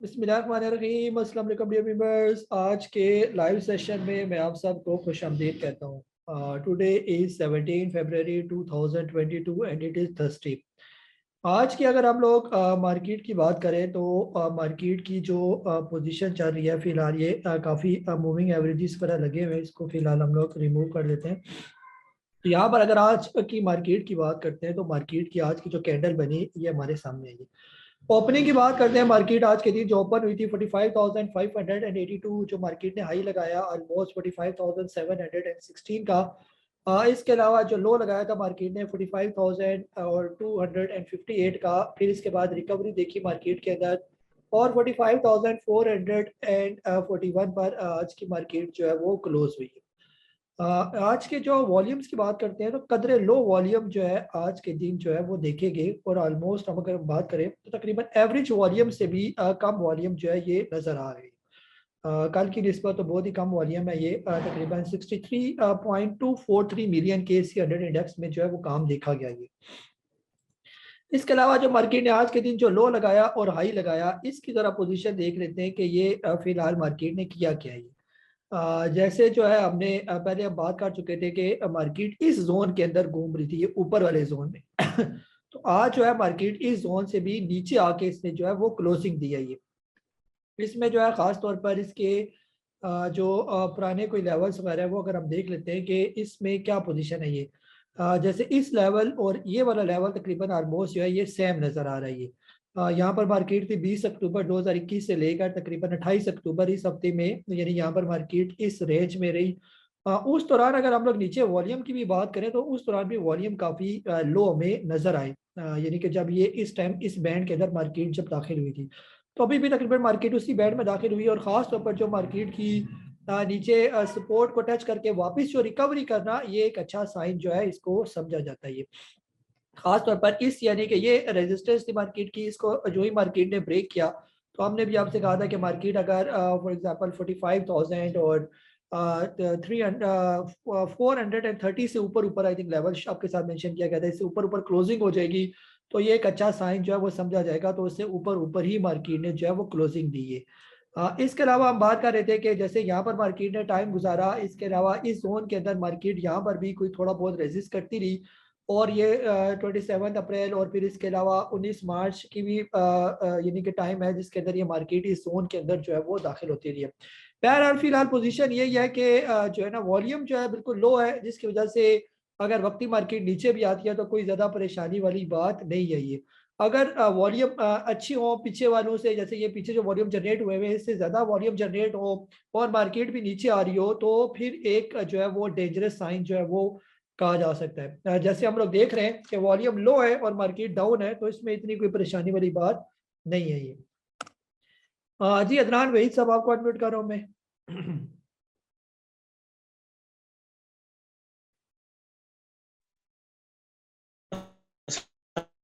बिस्मिल्लाहिर्रहमानिर्रहीम। अस्सलाम वालेकुम डियर व्यूअर्स। आज के लाइव सेशन में मैं आप सबको खुशामदीद कहता हूँ। Today is 17 February 2022 and it is Thursday. आज की अगर हम लोग मार्केट की बात करें तो मार्केट की जो पोजीशन चल रही है फ़िलहाल ये काफ़ी मूविंग एवरेजेस पर लगे हुए हैं। इसको फ़िलहाल हम लोग रिमूव कर लेते हैं। तो यहाँ पर अगर आज की मार्केट की बात करते हैं तो मार्केट की आज की जो कैंडल बनी ये हमारे सामने आई है। ओपनिंग की बात करते हैं, मार्केट आज के दिन जो ओपन हुई थी 45,582 जो मार्केट ने हाई लगाया ऑलमोस्ट 45,716 का। इसके अलावा जो लो लगाया था मार्केट ने 45,000 और 258 का। फिर इसके बाद रिकवरी देखी मार्केट के अंदर और 45,441 पर आज की मार्केट जो है वो क्लोज हुई है। आज के जो वॉल्यूम्स की बात करते हैं तो कदरे लो वॉल्यूम जो है आज के दिन जो है वो देखेंगे और ऑलमोस्ट हम अगर बात करें तो तकरीबन एवरेज वॉल्यूम से भी कम वॉल्यूम जो है ये नज़र आ रही है। कल की निस्बत तो बहुत ही कम वॉल्यूम है ये। तकरीबन 63.243 मिलियन के सी 100 इंडेक्स में जो है वो काम देखा गया ये। इसके अलावा जो मार्केट ने आज के दिन जो लो लगाया और हाई लगाया इसकी ज़रा पोजीशन देख लेते हैं कि ये फिलहाल मार्केट ने किया क्या है। जैसे जो है हमने पहले हम बात कर चुके थे कि मार्केट इस जोन के अंदर घूम रही थी, ये ऊपर वाले जोन में तो आज जो है मार्केट इस जोन से भी नीचे आके इसने जो है वो क्लोजिंग दी है ये। इसमें जो है ख़ास तौर पर इसके जो पुराने कोई लेवल्स वगैरह है वो अगर हम देख लेते हैं कि इसमें क्या पोजीशन है ये। जैसे इस लेवल और ये वाला लेवल तकरीबन ऑलमोस्ट जो है ये सेम नज़र आ रहा है ये। यहाँ पर मार्केट थी 20 अक्टूबर 2021 से लेकर तकरीबन 28 अक्टूबर इस हफ्ते में, यानी यहाँ पर मार्केट इस रेंज में रही। उस दौरान अगर हम लोग नीचे वॉल्यूम की भी बात करें तो उस दौरान भी वॉल्यूम काफ़ी लो हमें नज़र आए। यानी कि जब ये इस टाइम इस बैंड के अंदर मार्केट जब दाखिल हुई थी तो अभी भी तकरीबन मार्केट उसी बैंड में दाखिल हुई और ख़ास तौर पर जो मार्केट की नीचे सपोर्ट को टच करके वापस जो रिकवरी करना ये एक अच्छा साइन जो है इसको समझा जाता है ये। खास तौर पर इस यानी कि ये रेजिस्टेंस थी मार्केट की, इसको जो ही मार्केट ने ब्रेक किया तो हमने भी आपसे कहा था कि मार्केट अगर फॉर एग्जांपल 45,000 और 430 से ऊपर ऊपर आई थिंक लेवल आपके साथ मेंशन किया गया था, इससे ऊपर ऊपर क्लोजिंग हो जाएगी तो ये एक अच्छा साइन जो है वो समझा जाएगा। तो उससे ऊपर ऊपर ही मार्केट ने जो है वो क्लोजिंग दी है। इसके अलावा हम बात कर रहे थे कि जैसे यहाँ पर मार्केट ने टाइम गुजारा, इसके अलावा इस जोन के अंदर मार्केट यहाँ पर भी कोई थोड़ा बहुत रेजिस्ट करती रही और ये 27 अप्रैल और फिर इसके अलावा 19 मार्च की भी यानी कि टाइम है जिसके अंदर ये मार्केट इस जोन के अंदर जो है वो दाखिल होती रही है। बहरहाल फिलहाल पोजीशन यही है कि जो है ना वॉल्यूम जो है बिल्कुल लो है, जिसकी वजह से अगर वक्ती मार्केट नीचे भी आती है तो कोई ज़्यादा परेशानी वाली बात नहीं है ये। अगर वॉल्यूम अच्छी हो पीछे वालों से, जैसे ये पीछे जो वॉल्यूम जनरेट हुए हैं इससे ज़्यादा वॉल्यूम जनरेट हो और मार्केट भी नीचे आ रही हो तो फिर एक जो है वो डेंजरस साइन जो है वो कहा जा सकता है। जैसे हम लोग देख रहे हैं कि वॉल्यूम लो है और मार्केट डाउन है तो इसमें इतनी कोई परेशानी वाली बात नहीं है ये। जी अदनान वहीद साहब आपको अनम्यूट कर रहा हूँ मैं।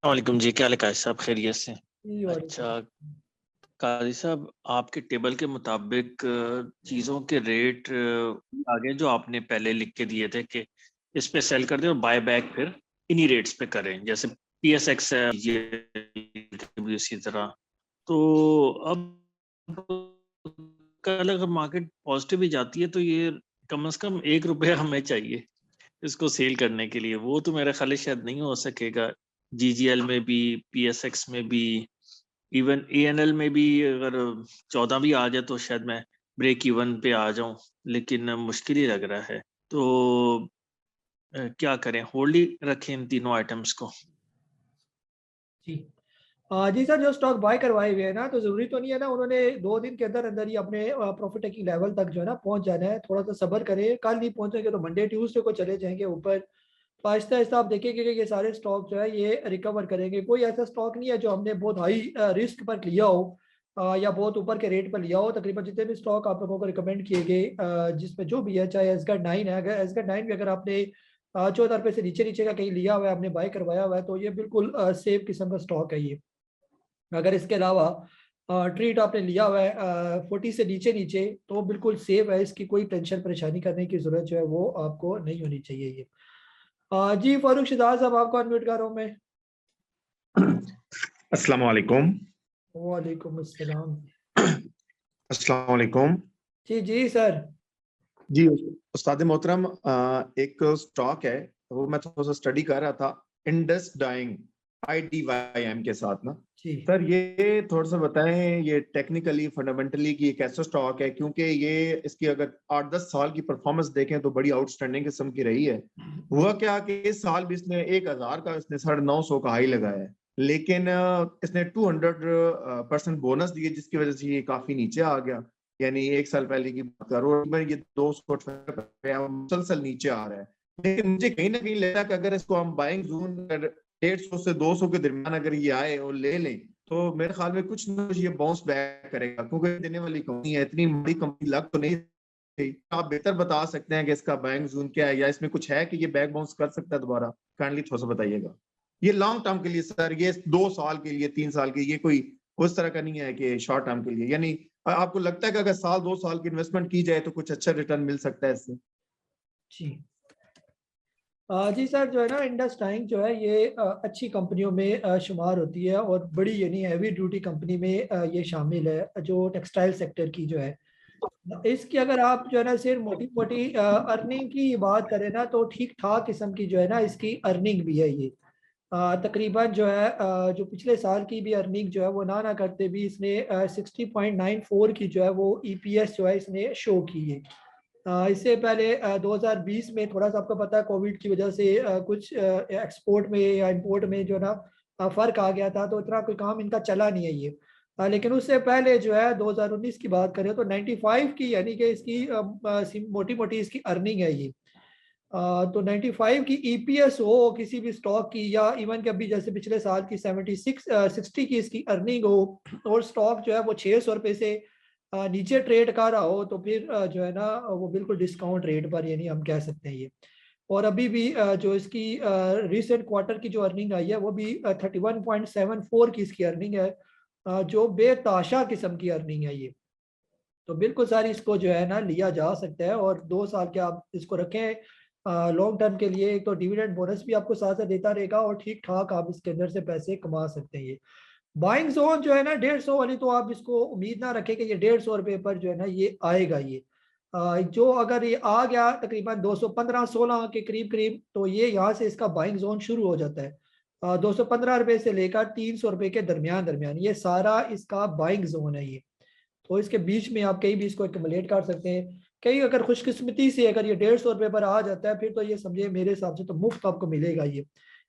वालेकुम जी, क्या हाल है काजी साहब, खैरियत से? जी अच्छा वालेकुम। काजी साहब, आपके टेबल के मुताबिक चीज़ों के रेट आगे जो आपने पहले लिख के दिए थे कि इस पे सेल कर दें और बाय बैक फिर इन्हीं रेट्स पे करें, जैसे PSX है ये भी इसी तरह। तो अब कल अगर मार्केट पॉजिटिव भी जाती है तो ये कम से कम ₹1 हमें चाहिए इसको सेल करने के लिए। वो तो मेरा ख्याल है शायद नहीं हो सकेगा। GGL में भी, PSX में भी, इवन ANL में भी अगर 14 भी आ जाए तो शायद मैं ब्रेक इवन पे आ जाऊं, लेकिन मुश्किल ही लग रहा है। तो क्या करें, होल्ड ही रखें इन तीनों आइटम्स को? जी जी सर, जो स्टॉक बाय करवाए हुए हैं ना तो जरूरी तो नहीं है ना उन्होंने 2 दिन के अंदर अंदर ही अपने प्रॉफिट टेकिंग लेवल तक जो है ना पहुंच जाना है। थोड़ा सा सब्र करें, कल नहीं पहुंचेंगे तो मंडे ट्यूसडे को चले जाएंगे ऊपर। तो आहिस्ता आहिस्ता आप देखेंगे कि ये सारे स्टॉक जो है ये रिकवर करेंगे। कोई ऐसा स्टॉक नहीं है जो हमने बहुत हाई रिस्क पर लिया हो या बहुत ऊपर के रेट पर लिया हो। तकरीबन जितने भी स्टॉक आप लोगों को रिकमेंड किए गए जिसमें जो भी है, चाहे एसगेड 9 है, अगर एसगेड 9 भी अगर आपने 14 रुपये से नीचे नीचे का कहीं लिया हुआ है, आपने बाय करवाया हुआ है तो ये बिल्कुल सेफ किस्म का स्टॉक है ये। अगर इसके अलावा ट्रीट आपने लिया हुआ है 40 से नीचे नीचे तो बिल्कुल सेफ है, इसकी कोई टेंशन परेशानी करने की जरूरत जो है वो आपको नहीं होनी चाहिए ये। जी फारूक शिदार साहब आपको अनम्यूट कर रहा हूँ मैं। अस्सलाम वालेकुम। वालेकुम अस्सलाम। अस्सलाम वालेकुम। जी जी सर। जी उस्ताद मोहतरम, एक स्टॉक है वो मैं थोड़ा सा स्टडी कर रहा था, इंडस डाइंग, IDYM के साथ ना। जी सर ये थोड़ा सा बताएं, ये टेक्निकली फंडामेंटली कि ये कैसा स्टॉक है, क्योंकि ये इसकी अगर 8-10 साल की परफॉर्मेंस देखें तो बड़ी आउटस्टैंडिंग किस्म की रही है। हुआ क्या कि इस साल भी इसने 1000 का, इसने 950 का हाई लगाया है, लेकिन इसने 200% बोनस दिए, जिसकी वजह से ये काफी नीचे आ गया। यानी एक साल पहले की बात करो, और ये 200 मुसलसल नीचे आ रहा है। लेकिन मुझे कहीं ना कहीं लगता है कि अगर इसको हम बाइंग जोन 150 से 200 के दरमियान अगर ये आए और ले लें, तो मेरे ख्याल में कुछ ना कुछ ये बाउंस बैक करेगा, क्योंकि देने वाली कंपनी है, इतनी बड़ी कंपनी लग तो नहीं थी। आप बेहतर बता सकते हैं कि इसका बाइंग जोन क्या है, या इसमें कुछ है कि ये बैक बाउंस कर सकता है दोबारा? काइंडली थोड़ा सा बताइएगा। ये लॉन्ग टर्म के लिए सर, ये 2 साल के लिए, 3 साल के, ये कोई उस तरह का नहीं है कि शॉर्ट टर्म के लिए। यानी आपको लगता है कि अगर साल 2 साल की इन्वेस्टमेंट की जाए तो कुछ अच्छा रिटर्न मिल सकता है इससे? जी। जी सर, जो है ना इंडस टाइंग जो है ये अच्छी कंपनियों में शुमार होती है और बड़ी यानी हैवी ड्यूटी कंपनी में ये शामिल है जो टेक्सटाइल सेक्टर की जो है। इसकी अगर आप जो है ना सिर्फ मोटी मोटी अर्निंग की बात करें ना तो ठीक ठाक किस्म की जो है ना इसकी अर्निंग भी है ये। तकरीबन जो है जो पिछले साल की भी अर्निंग जो है वो ना करते भी इसने 60.94 की जो है वो EPS जो है इसने शो की है। इससे पहले 2020 में थोड़ा सा आपको पता है कोविड की वजह से कुछ एक्सपोर्ट में या इंपोर्ट में जो ना फर्क आ गया था, तो इतना कोई काम इनका चला नहीं है ये। लेकिन उससे पहले जो है 2019 की बात करें तो 95 की यानी कि इसकी मोटी मोटी इसकी अर्निंग है ये। तो 95 की EPS हो किसी भी स्टॉक की, या इवन कि अभी जैसे पिछले साल की 60 की इसकी अर्निंग हो, और स्टॉक जो है वो 600 रुपये से नीचे ट्रेड कर रहा हो, तो फिर जो है ना वो बिल्कुल डिस्काउंट रेट पर यानी हम कह सकते हैं ये। और अभी भी जो इसकी रिसेंट क्वार्टर की जो अर्निंग आई है वो भी 31.74 की इसकी अर्निंग है, जो बेताशा किस्म की अर्निंग है ये। तो बिल्कुल सारी इसको जो है ना लिया जा सकता है, और 2 साल के आप इसको रखें लॉन्ग टर्म के लिए। एक तो डिविडेंड बोनस भी आपको साथ साथ देता रहेगा और ठीक ठाक आप इसके अंदर से पैसे कमा सकते हैं ये। बाइंग जोन जो है ना 150 वाली, तो आप इसको उम्मीद ना रखें कि ये 150 रुपये पर जो है ना ये आएगा ये। जो अगर ये आ गया तकरीबन 215-16 के करीब करीब, तो ये यहाँ से इसका बाइंग जोन शुरू हो जाता है। 215 रुपये से लेकर 300 रुपये के दरमियान दरमियान ये सारा इसका बाइंग जोन है ये। तो इसके बीच में आप कहीं भी इसको एकमुलेट कर सकते हैं। कहीं अगर खुशकिस्मती से अगर ये 150 रुपये पर आ जाता है, फिर तो ये समझिए मेरे हिसाब से तो मुफ्त आपको मिलेगा ये।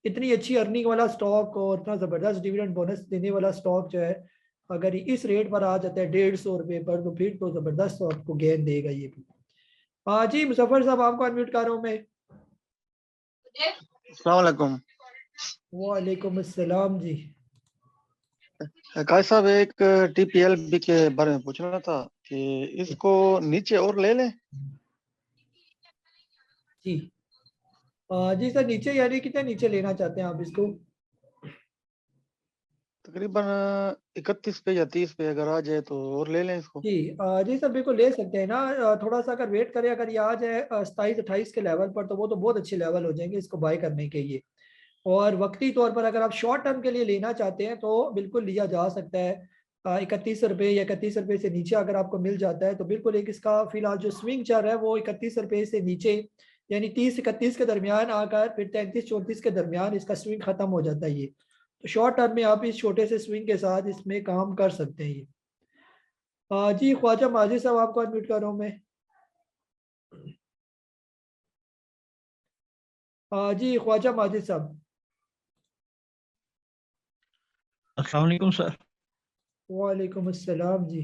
इतनी अच्छी अर्निंग वाला स्टॉक और इतना ज़बरदस्त डिविडेंड बोनस देने वाला स्टॉक जो है, अगर ये इस रेट पर आ जाता है 150 रुपये पर, तो फिर तो ज़बरदस्त आपको गेन देगा ये भी। हाँ जी मुजफ्फर साहब, आपको अनम्यूट कर रहा हूँ मैं। अस्सलाम वालेकुम। वालेकुम अस्सलाम जी। काश साहब, एक TPLB के बारे में पूछना था कि इसको नीचे और ले लें? जी जी सर, नीचे यानी कितने नीचे लेना चाहते हैं आप इसको? तकरीबन 31 पे या 30 पे अगर आ जाए तो और ले लें इसको। जी जी सर, बिल्कुल ले सकते हैं ना। थोड़ा सा अगर वेट करें, अगर ये आ जाए 27-28 के लेवल पर, तो वो तो बहुत अच्छे लेवल हो जाएंगे इसको बाय करने के लिए। और वक्ती तौर पर अगर आप शॉर्ट टर्म के लिए लेना चाहते हैं तो बिल्कुल लिया जा सकता है। 31 रुपये या 31 रुपये से नीचे अगर आपको मिल जाता है तो बिल्कुल एक इसका फिलहाल जो स्विंग चल रहा है वो 31 रुपये से नीचे, यानी 30-31 के दरमियान आकर फिर 33-34 के दरमियान इसका स्विंग खत्म हो जाता है ये। तो शॉर्ट टर्म में आप इस छोटे से स्विंग के साथ इसमें काम कर सकते हैं ये। जी ख्वाजा माजिद साहब, आपको अनम्यूट कर रहा हूँ मैं। जी ख्वाजा माजिद साहब। अस्सलाम वालेकुम सर। वालेकुम अस्सलाम जी।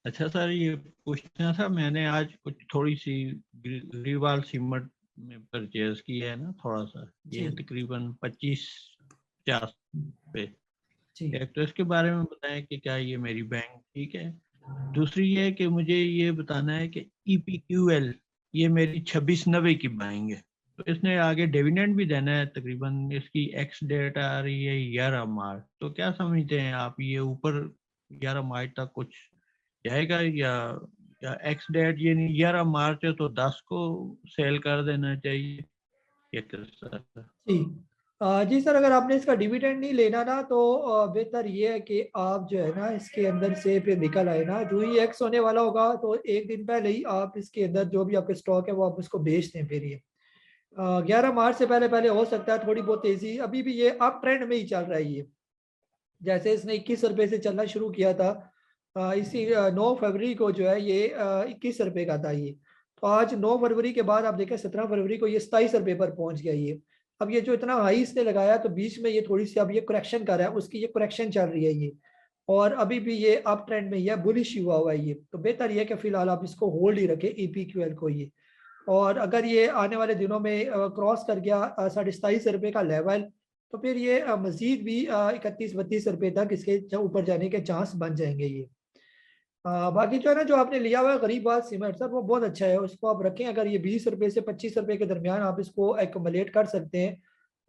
अच्छा सर, ये पूछना था, मैंने आज कुछ थोड़ी सी ग्रीवाल सीमेंट में परचेज किया है ना थोड़ा सा, ये जी तकरीबन 25-50 पे। जी एक तो इसके बारे में बताएं कि क्या ये मेरी बैंक ठीक है। दूसरी ये कि मुझे ये बताना है कि EPQL ये मेरी 2690 की बाइंग है, तो इसने आगे डिविडेंड भी देना है, तकरीबन इसकी एक्स डेट आ रही है 11 मार्च, तो क्या समझते हैं आप, ये ऊपर 11 मार्च तक कुछ जाएगा या एक्स डेट यानी 11 मार्च है तो 10 को सेल कर देना चाहिए? ये कैसा? जी जी सर, अगर आपने इसका डिविडेंड नहीं लेना ना तो बेहतर ये है कि आप जो है ना इसके अंदर से फिर निकल आए ना, जो ही एक्स होने वाला होगा तो एक दिन पहले ही आप इसके अंदर जो भी आपके स्टॉक है वो आप उसको बेच दें। फिर ये 11 मार्च से पहले पहले हो सकता है थोड़ी बहुत तेजी, अभी भी ये अप ट्रेंड में ही चल रहा है। ये जैसे इसने 21 रुपए से चलना शुरू किया था, इसी 9 फरवरी को जो है ये 21 रुपए का था ये। तो आज 9 फरवरी के बाद आप देखें 17 फरवरी को ये 27 रुपए पर पहुंच गया ये। अब ये जो इतना हाई इसने लगाया तो बीच में ये थोड़ी सी अब ये करेक्शन कर रहा है, उसकी ये करेक्शन चल रही है ये, और अभी भी ये अप ट्रेंड में ही है, बुलिश हुआ हुआ है ये। तो बेहतर ये है कि फिलहाल आप इसको होल्ड ही रखें EPQL को ये। और अगर ये आने वाले दिनों में क्रॉस कर गया 27.5 रुपए का लेवल, तो फिर ये मजीद भी 31-32 रुपए तक इसके ऊपर जाने के चांस बन जाएंगे ये। बाकी जो है ना, जो आपने लिया हुआ है गरीबाबाद सीमेंट सर, वो बहुत अच्छा है, उसको आप रखें। अगर ये 20 रुपए से 25 रुपए के दरमियान आप इसको एक्युमुलेट कर सकते हैं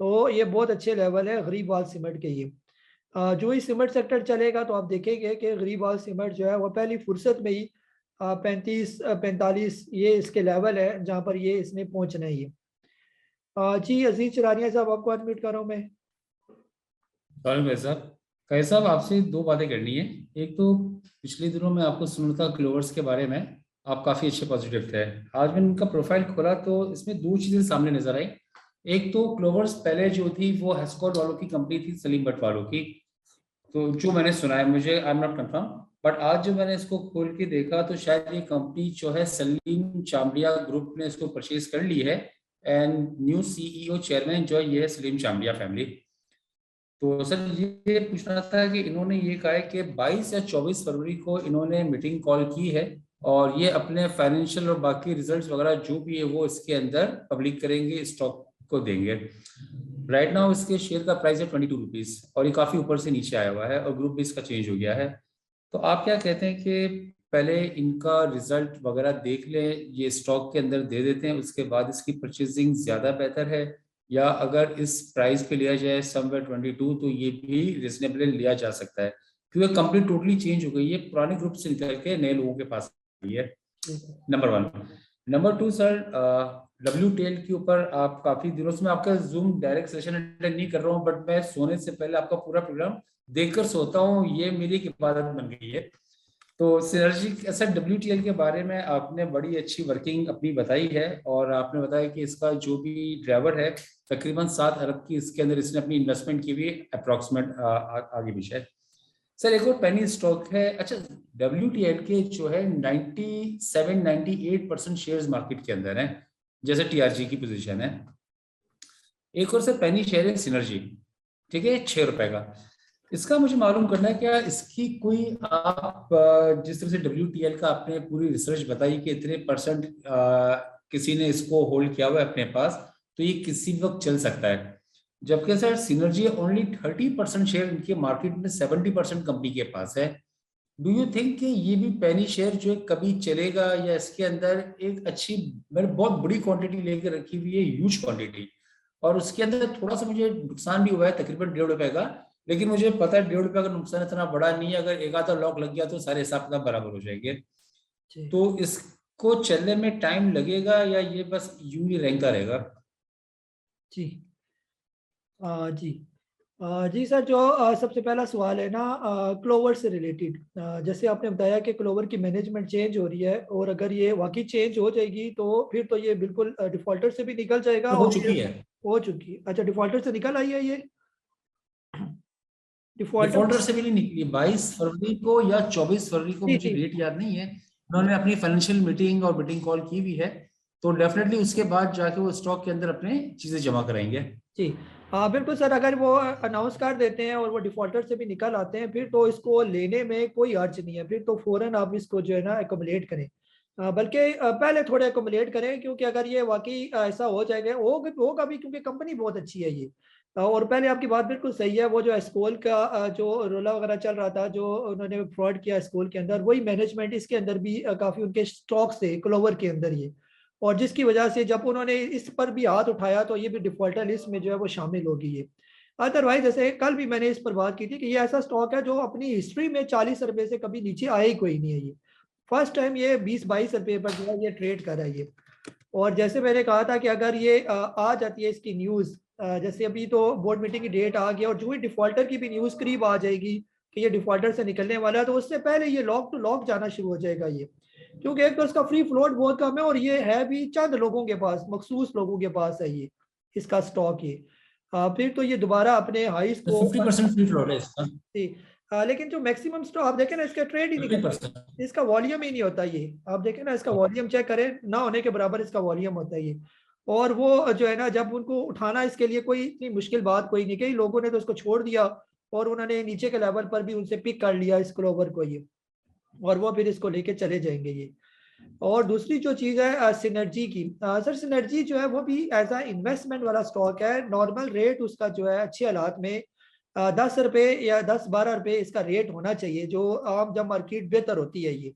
तो ये बहुत अच्छे लेवल है गरीबाबाद सीमेंट के ये। जो ही सीमेंट सेक्टर चलेगा तो आप देखेंगे कि गरीबाबाद सीमेंट जो है वो पहली फुर्सत में ही 35-45 ये इसके लेवल है जहाँ पर ये इसने पहुंचना है ये। जी अजीज चरानिया साहब, आपको अनम्यूट कर रहा हूँ मैं। भाई साहब, कई साहब आपसे दो बातें करनी है। एक तो पिछले दिनों में आपको सुना था क्लोवर्स के बारे में, आप काफ़ी अच्छे पॉजिटिव थे। आज मैंने उनका प्रोफाइल खोला तो इसमें दो चीज़ें सामने नजर आई। एक तो क्लोवर्स पहले जो थी वो हेस्कॉट वालों की कंपनी थी, सलीम भट्ट वालों की, तो जो मैंने सुना है, मुझे I am not confirm, but आज जो मैंने इसको खोल के देखा तो शायद ये कंपनी जो है सलीम चामड़िया ग्रुप ने इसको परचेज कर ली है, एंड न्यू CEO चेयरमैन जो है ये है सलीम चामड़िया फैमिली। तो सर ये पूछना था कि इन्होंने ये कहा है कि 22 या 24 फरवरी को इन्होंने मीटिंग कॉल की है और ये अपने फाइनेंशियल और बाकी रिजल्ट्स वगैरह जो भी है वो इसके अंदर पब्लिक करेंगे, स्टॉक को देंगे। राइट नाउ इसके शेयर का प्राइस है 22 रुपीज और ये काफी ऊपर से नीचे आया हुआ है और ग्रुप भी इसका चेंज हो गया है। तो आप क्या कहते हैं कि पहले इनका रिजल्ट वगैरह देख लें, ये स्टॉक के अंदर दे देते हैं, उसके बाद इसकी परचेजिंग ज्यादा बेहतर है, या अगर इस प्राइस पे लिया जाए समवेयर 22 तो ये भी रिजनेबल लिया जा सकता है, क्योंकि कंपनी टोटली चेंज हो गई है, पुराने ग्रुप से निकल के नए लोगों के पास आई है। नंबर 1। नंबर 2 सर, WTL के ऊपर आप काफी दिनों से, मैं आपका जूम डायरेक्ट सेशन अटेंड नहीं कर रहा हूँ, बट मैं सोने से पहले आपका पूरा प्रोग्राम देखकर सोता हूँ, ये मेरी एक इबादत बन गई है। तो सिनर्जी सर, WTL के बारे में आपने बड़ी अच्छी वर्किंग अपनी बताई है और आपने बताया कि इसका जो भी ड्राइवर है तकरीबन 7 अरब की इसके अंदर इसने अपनी इन्वेस्टमेंट की हुई अप्रोक्सीमेट आगे पीछे। सर एक और पेनी स्टॉक है, अच्छा WTL के जो है 97-98% शेयर्स मार्केट के अंदर हैं, जैसे TRG की पोजीशन है। एक और सर पेनी शेयर है सिनर्जी, ठीक है, 6 रुपए का। इसका मुझे मालूम करना है क्या इसकी कोई आप जिस तरह से WTL का आपने पूरी रिसर्च बताई कि इतने % किसी ने इसको होल्ड किया हुआ है अपने पास, तो ये किसी वक्त चल सकता है, जबकि सर सिनर्जी ओनली 30% शेयर इनके मार्केट में 70% कंपनी के पास है। डू यू थिंक कि ये भी पेनी शेयर जो है कभी चलेगा, या इसके अंदर एक अच्छी, मैंने बहुत बड़ी क्वांटिटी लेकर रखी हुई है, ह्यूज क्वांटिटी, और उसके अंदर थोड़ा सा मुझे नुकसान भी हुआ है तकरीबन 1.5 रुपए का, लेकिन मुझे पता है 1.5 रुपए का नुकसान इतना बड़ा नहीं है, अगर एक आधा लॉक लग गया तो सारे हिसाब किताब बराबर हो जाएंगे। तो इसको चलने में टाइम लगेगा या ये बस यूं ही रहता रहेगा? जी जी जी सर, जो सबसे पहला सवाल है ना क्लोवर से रिलेटेड, जैसे आपने बताया कि क्लोवर की मैनेजमेंट चेंज हो रही है, और अगर ये वाकई चेंज हो जाएगी तो फिर तो ये बिल्कुल डिफॉल्टर से भी निकल जाएगा। हो चुकी है, हो चुकी। अच्छा, डिफॉल्टर से निकल आई है ये? डिफॉल्टर से भी नहीं निकली। 22 फरवरी को या 24 फरवरी को, मुझे डेट याद नहीं है, उन्होंने अपनी फाइनेंशियल मीटिंग और मीटिंग कॉल की हुई है, तो डेफिनेटली उसके बाद जाके वो स्टॉक के अंदर अपने चीजें जमा कराएंगे। जी हाँ बिल्कुल सर, अगर वो अनाउंस कर देते हैं और वो डिफॉल्टर से भी निकल आते हैं फिर तो इसको लेने में कोई हर्ज नहीं है, फिर तो फौरन आप इसको जो है ना एकोमुलेट करें, बल्कि पहले थोड़े एकोमुलेट करें, क्योंकि अगर ये वाकई ऐसा हो जाएगा होगा भी, क्योंकि कंपनी बहुत अच्छी है ये। और पहले आपकी बात बिल्कुल सही है, वो जो एस्कोल का जो रोला वगैरह चल रहा था, जो उन्होंने फ्रॉड किया एस्कोल के अंदर, वही मैनेजमेंट इसके अंदर भी काफ़ी उनके स्टॉक्स थे क्लोवर के अंदर ये, और जिसकी वजह से जब उन्होंने इस पर भी हाथ उठाया तो ये भी डिफॉल्टर लिस्ट में जो है वो शामिल होगी ये। अदरवाइज जैसे कल भी मैंने इस पर बात की थी कि ये ऐसा स्टॉक है जो अपनी हिस्ट्री में 40 रुपए से कभी नीचे आया ही कोई नहीं है ये, फर्स्ट टाइम ये 20-22 रुपए पर जो है ये ट्रेड कर रहा है ये। और जैसे मैंने कहा था कि अगर ये आ जाती है इसकी न्यूज़ जैसे अभी तो बोर्ड मीटिंग की डेट आ गई और जो ही डिफॉल्टर की भी न्यूज़ करीब आ जाएगी कि ये डिफॉल्टर से निकलने वाला है, तो उससे पहले ये लॉक टू लॉक जाना शुरू हो जाएगा ये, क्योंकि एक तो उसका फ्री फ्लोट बहुत कम है और ये है भी चंद लोगों के पास, मखसूस लोगों के पास है ये इसका स्टॉक ये। फिर तो ये दोबारा अपने हाइस को 50% फ्री फ्लोट है इसका। लेकिन जो मैक्सिमम स्टॉक आप देखें ना, इसका ट्रेड ही नहीं करता, 50%। इसका वॉल्यूम ही नहीं होता ये। आप देखें ना, इसका वॉल्यूम चेक करें, ना होने के बराबर इसका वॉल्यूम होता है ये। और वो जो है ना, जब उनको उठाना इसके लिए कोई इतनी मुश्किल बात कोई नहीं, कई लोगों ने तो उसको छोड़ दिया और उन्होंने नीचे के लेवल पर भी उनसे पिक कर लिया इस क्लोवर को ये, और वो फिर इसको लेके चले जाएंगे ये। और दूसरी जो चीज़ है सिनर्जी की, सर सिनर्जी जो है वो भी एज अ इन्वेस्टमेंट वाला स्टॉक है। नॉर्मल रेट उसका जो है अच्छे हालात में 10 रुपये या 10-12 रुपये इसका रेट होना चाहिए, जो आम जब मार्केट बेहतर होती है ये।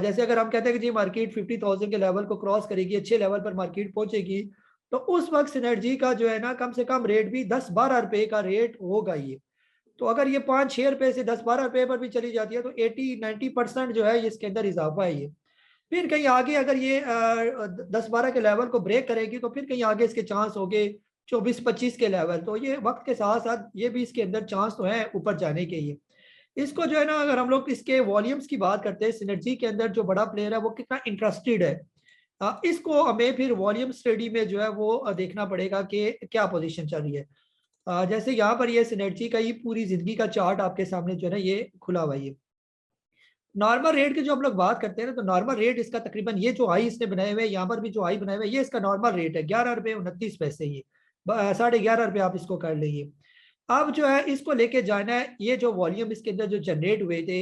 जैसे अगर हम कहते हैं कि जी मार्केट 50,000 के लेवल को क्रॉस करेगी, अच्छे लेवल पर मार्केट पहुंचेगी, तो उस वक्त सिनर्जी का जो है ना कम से कम रेट भी 10-12 रुपये का रेट होगा ये। तो अगर ये 5-6 रुपये से 10-12 रुपये पर भी चली जाती है तो 80-90% जो है इसके अंदर इजाफा है ये। फिर कहीं आगे अगर ये 10-12 के लेवल को ब्रेक करेगी तो फिर कहीं आगे इसके चांस हो गए 24-25 के लेवल। तो ये वक्त के साथ साथ ये भी इसके अंदर चांस तो है ऊपर जाने के। ये इसको जो है ना, अगर हम लोग इसके वॉल्यूम्स की बात करते हैं, सिनर्जी के अंदर जो बड़ा प्लेयर है वो कितना इंटरेस्टेड है, इसको हमें फिर वॉल्यूम स्टडी में जो है वो देखना पड़ेगा कि क्या पोजीशन चल रही है। जैसे यहाँ पर ये सिनर्जी का ही पूरी जिंदगी का चार्ट आपके सामने जो है ना ये खुला हुआ है। ये नॉर्मल रेट की जो हम लोग बात करते हैं ना, तो नॉर्मल रेट इसका तकरीबन ये जो हाई इसने बनाए हुए हैं, यहाँ पर भी जो हाई बनाए हुए हैं, ये इसका नॉर्मल रेट है 11.29 रुपये। ये 11.5 रुपये आप इसको कर लीजिए। अब जो है इसको लेके जाना है, ये जो वॉल्यूम इसके अंदर जो जनरेट हुए थे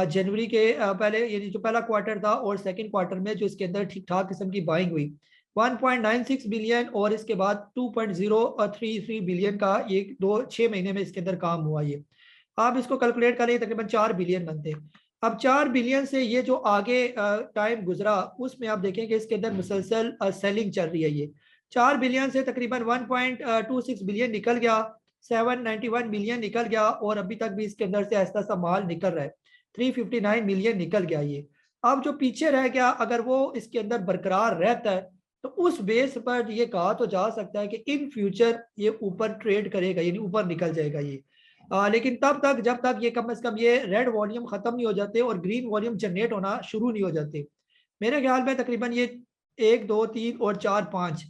जनवरी के पहले, यानी जो पहला क्वार्टर था और सेकंड क्वार्टर में जो इसके अंदर ठीक ठाक किस्म की बाइंग हुई 1.96 बिलियन, और इसके बाद 2.033 बिलियन का ये 6 महीने में इसके अंदर काम हुआ। ये आप इसको कैलकुलेट करें तकरीबन 4 बिलियन बनते हैं। अब 4 बिलियन से ये जो आगे टाइम गुजरा उसमें आप देखें कि इसके अंदर मुसलसल सेलिंग चल रही है। ये 4 बिलियन से तकरीबन 1.26 बिलियन निकल गया, 791 मिलियन निकल गया, और अभी तक भी इसके अंदर से ऐसा सा माल निकल रहा है, 359 मिलियन निकल गया ये। अब जो पीछे रह गया अगर वो इसके अंदर बरकरार रहता है तो उस बेस पर ये कहा तो जा सकता है कि इन फ्यूचर ये ऊपर ट्रेड करेगा, यानी ऊपर निकल जाएगा ये। लेकिन तब तक जब तक ये कम से कम ये रेड वॉल्यूम खत्म नहीं हो जाते और ग्रीन वॉल्यूम जनरेट होना शुरू नहीं हो जाते। मेरे ख्याल में तकरीबन ये 1, 2, 3 और 4, 5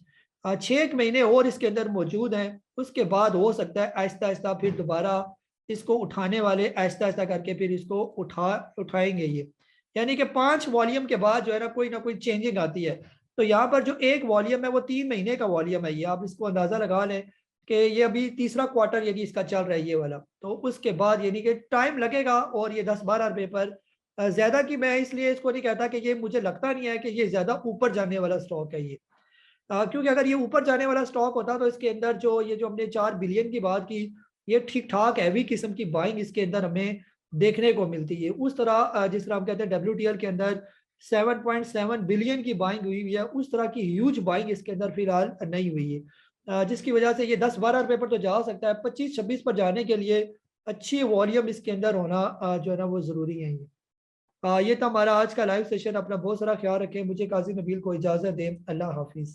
6 महीने और इसके अंदर मौजूद हैं। उसके बाद हो सकता है आहिस्ता आहिस्ता फिर दोबारा इसको उठाने वाले आहिस्ता आहिस्ता करके फिर इसको उठाएंगे ये, यानी कि 5 वॉल्यूम के बाद जो है ना कोई चेंजिंग आती है। तो यहाँ पर जो एक वॉल्यूम है वो 3 महीने का वॉल्यूम है ये, आप इसको अंदाजा लगा लें कि ये अभी तीसरा क्वार्टर यदि इसका चल रहा है ये वाला, तो उसके बाद यानी कि टाइम लगेगा। और ये 10-12 रुपये पर ज्यादा की मैं इसलिए इसको नहीं कहता कि ये, मुझे लगता नहीं है कि ये ज्यादा ऊपर जाने वाला स्टॉक है ये। क्योंकि अगर ये ऊपर जाने वाला स्टॉक होता तो इसके अंदर जो ये जो हमने 4 बिलियन की बात की, ये ठीक ठाक हैवी किस्म की बाइंग इसके अंदर हमें देखने को मिलती है। उस तरह जिस तरह हम कहते हैं WTL के अंदर 7.7 बिलियन की बाइंग हुई है, उस तरह की ह्यूज बाइंग इसके अंदर फिलहाल नहीं हुई है, जिसकी वजह से ये 10-12 रुपये पर तो जा सकता है, 25-26 पर जाने के लिए अच्छी वॉल्यूम इसके अंदर होना जो है ना वो ज़रूरी है ये। ये था हमारा आज का लाइव सेशन। अपना बहुत सारा ख्याल रखें। मुझे काजी नबील को इजाज़त दें। अल्लाह हाफिज़।